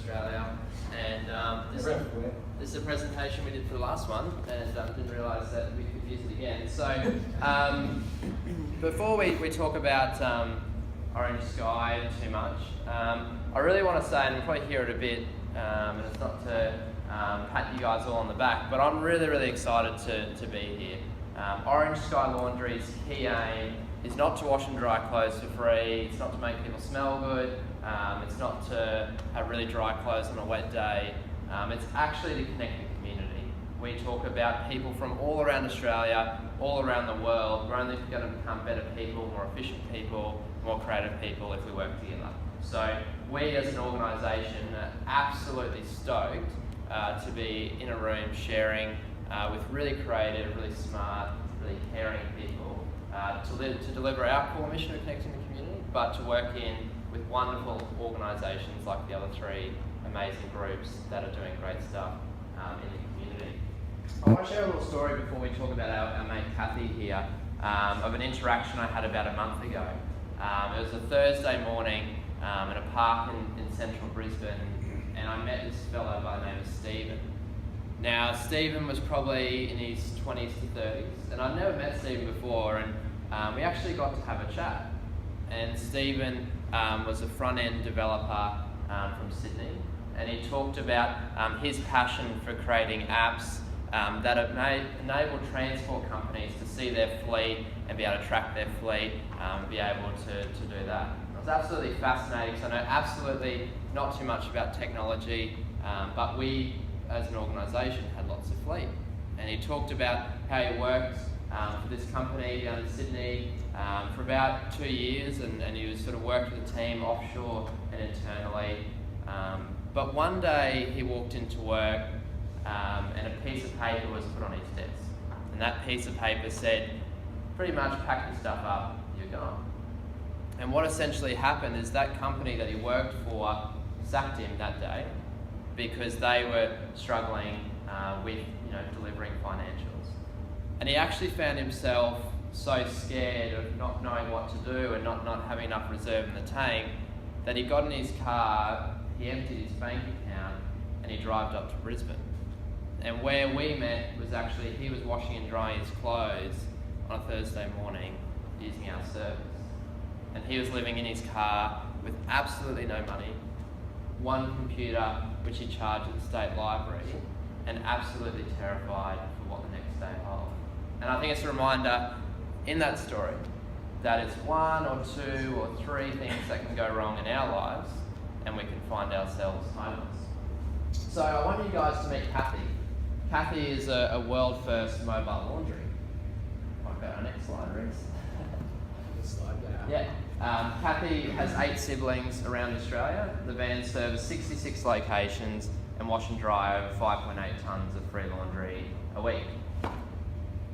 Australia, and this is a presentation we did for the last one, and didn't realise that we could use it again. So before we talk about Orange Sky too much, I really want to say, and we'll probably hear it a bit, and it's not to pat you guys all on the back, but I'm really excited to be here. Orange Sky Laundry's key aim is not to wash and dry clothes for free, it's not to make people smell good, it's not to have really dry clothes on a wet day, it's actually to connect the community. We talk about people from all around Australia, all around the world. We're only going to become better people, more efficient people, more creative people if we work together. So we as an organisation are absolutely stoked to be in a room sharing with really creative, really smart, really caring people to deliver our core mission of connecting the community, but to work with wonderful organisations like the other three amazing groups that are doing great stuff in the community. I want to share a little story before we talk about our mate Kathy here of an interaction I had about a month ago. It was a Thursday morning in a park in central Brisbane, and I met this fellow by the name of Stephen. Now, Stephen was probably in his 20s to 30s, and I'd never met Stephen before, and we actually got to have a chat. And Stephen was a front-end developer from Sydney, and he talked about his passion for creating apps that enable transport companies to see their fleet and be able to track their fleet, be able to do that. It was absolutely fascinating, so I know absolutely not too much about technology, but we as an organisation had lots of fleet. And he talked about how he worked for this company down in Sydney for about 2 years, and he was sort of worked with a team offshore and internally. But one day he walked into work and a piece of paper was put on his desk. And that piece of paper said, pretty much pack your stuff up, you're gone. And what essentially happened is that company that he worked for sacked him that day because they were struggling with delivering financials. And he actually found himself so scared of not knowing what to do and not having enough reserve in the tank that he got in his car, he emptied his bank account, and he drove up to Brisbane. And where we met was actually he was washing and drying his clothes on a Thursday morning using our service. And he was living in his car with absolutely no money, one computer which he charged at the State Library, and absolutely terrified for what the next day held. And I think it's a reminder in that story that it's one or two or three things that can go wrong in our lives and we can find ourselves homeless. So I want you guys to meet Kathy. Kathy is a world-first mobile laundry. Might go our next slide, Reese. Slide down. Yeah. Kathy has 8 siblings around Australia. The van serves 66 locations and wash and dry over 5.8 tonnes of free laundry a week.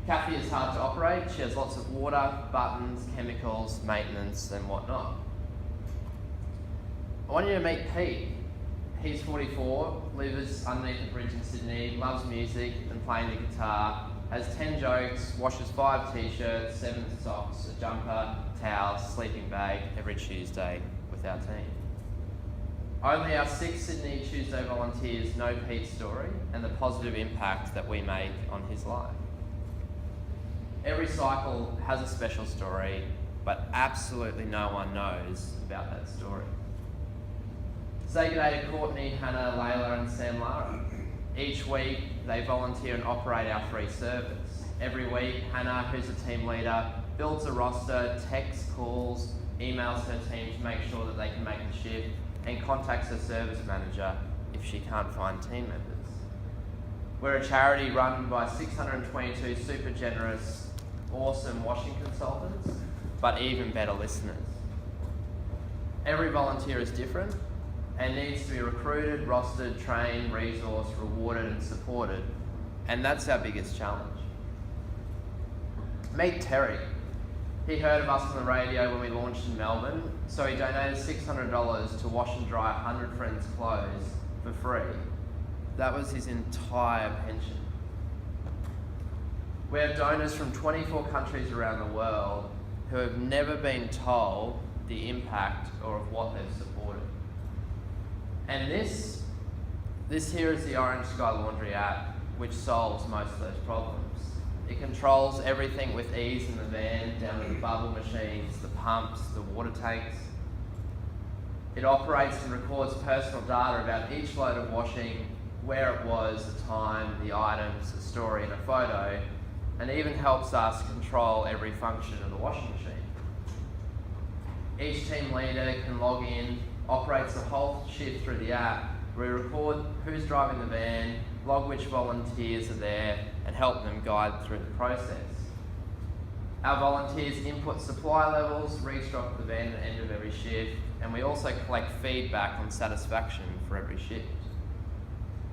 Kathy is hard to operate. She has lots of water, buttons, chemicals, maintenance and whatnot. I want you to meet Pete. He's 44, lives underneath a bridge in Sydney, loves music and playing the guitar, has 10 jokes, washes 5 t-shirts, 7 socks, a jumper, towels, sleeping bag every Tuesday with our team. Only our 6 Sydney Tuesday volunteers know Pete's story and the positive impact that we make on his life. Every cycle has a special story, but absolutely no one knows about that story. Say good day to Courtney, Hannah, Layla and Sam Lara. Each week they volunteer and operate our free service. Every week Hannah, who's a team leader, builds a roster, texts, calls, emails her team to make sure that they can make the shift, and contacts her service manager if she can't find team members. We're a charity run by 622 super generous, awesome washing consultants, but even better listeners. Every volunteer is different and needs to be recruited, rostered, trained, resourced, rewarded and supported, and that's our biggest challenge. Meet Terry. He heard of us on the radio when we launched in Melbourne, so he donated $600 to wash and dry 100 friends' clothes for free. That was his entire pension. We have donors from 24 countries around the world who have never been told the impact or of what they've supported. And this This here is the Orange Sky Laundry app, which solves most of those problems. It controls everything with ease in the van, down to the bubble machines, the pumps, the water tanks. It operates and records personal data about each load of washing, where it was, the time, the items, the story and a photo, and even helps us control every function of the washing machine. Each team leader can log in, operates the whole shift through the app. We record who's driving the van, log which volunteers are there, and help them guide through the process. Our volunteers input supply levels, restock the van at the end of every shift, and we also collect feedback on satisfaction for every shift.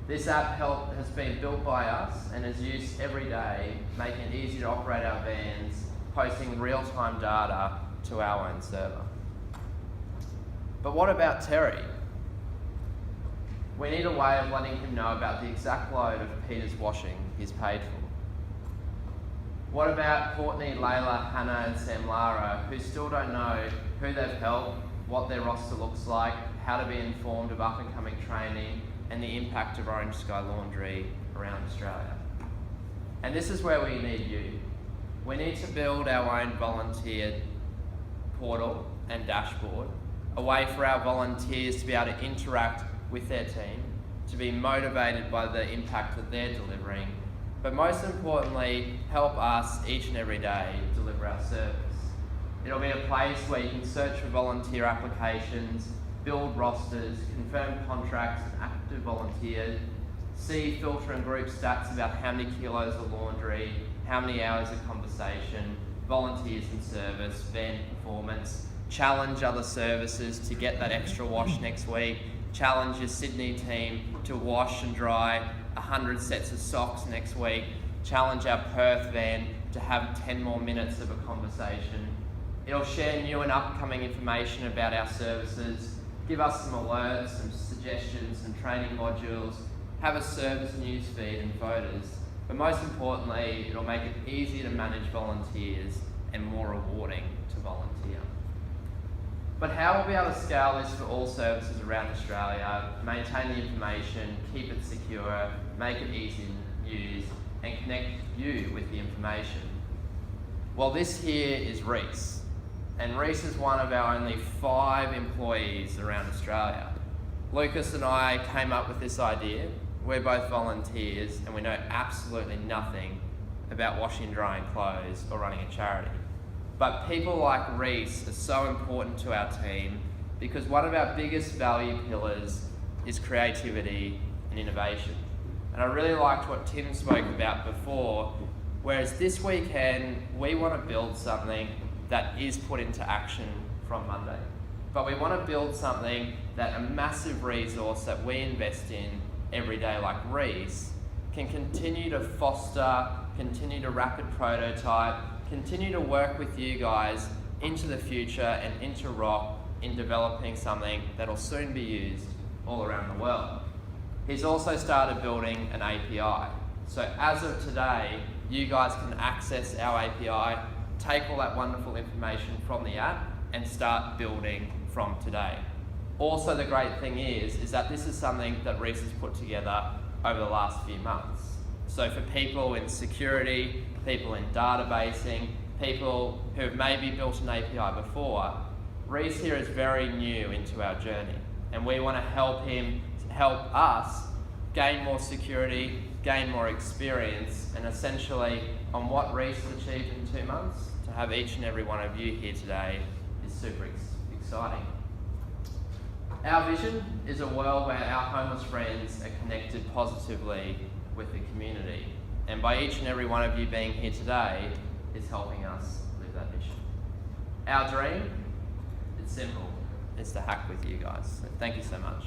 This app has been built by us and is used every day, making it easy to operate our vans, posting real-time data to our own server. But what about Terry? We need a way of letting him know about the exact load of Peter's washing he's paid for. What about Courtney, Layla, Hannah and Sam Lara, who still don't know who they've helped, what their roster looks like, how to be informed of up and coming training, and the impact of Orange Sky Laundry around Australia. And this is where we need you. We need to build our own volunteer portal and dashboard, a way for our volunteers to be able to interact with their team, to be motivated by the impact that they're delivering, but most importantly, help us each and every day deliver our service. It'll be a place where you can search for volunteer applications, build rosters, confirm contracts and active volunteers, see, filter and group stats about how many kilos of laundry, how many hours of conversation, volunteers in service, van performance, challenge other services to get that extra wash next week, challenge your Sydney team to wash and dry 100 sets of socks next week, challenge our Perth van to have 10 more minutes of a conversation. It'll share new and upcoming information about our services, give us some alerts, some suggestions, some training modules, have a service news feed and photos. But most importantly, it'll make it easier to manage volunteers and more rewarding to volunteer. But how we'll be able to scale this for all services around Australia, maintain the information, keep it secure, make it easy to use, and connect you with the information? Well, this here is Reese. And Reese is one of our only 5 employees around Australia. Lucas and I came up with this idea. We're both volunteers and we know absolutely nothing about washing and drying clothes or running a charity. But people like Reese are so important to our team because one of our biggest value pillars is creativity and innovation. And I really liked what Tim spoke about before, whereas this weekend we want to build something that is put into action from Monday. But we want to build something that a massive resource that we invest in every day like Reese can continue to foster, continue to rapid prototype, continue to work with you guys into the future and into RHoK in developing something that'll soon be used all around the world. He's also started building an API. So as of today, you guys can access our API, take all that wonderful information from the app and start building from today. Also, the great thing is that this is something that Reese has put together over the last few months. So for people in security, people in databasing, people who have maybe built an API before, Reese here is very new into our journey. And we want to help us gain more security, gain more experience, and essentially on what Reese has achieved in 2 months, to have each and every one of you here today is super exciting. Our vision is a world where our homeless friends are connected positively with the community. And by each and every one of you being here today is helping us live that vision. Our dream, it's simple. It's to hack with you guys. So thank you so much.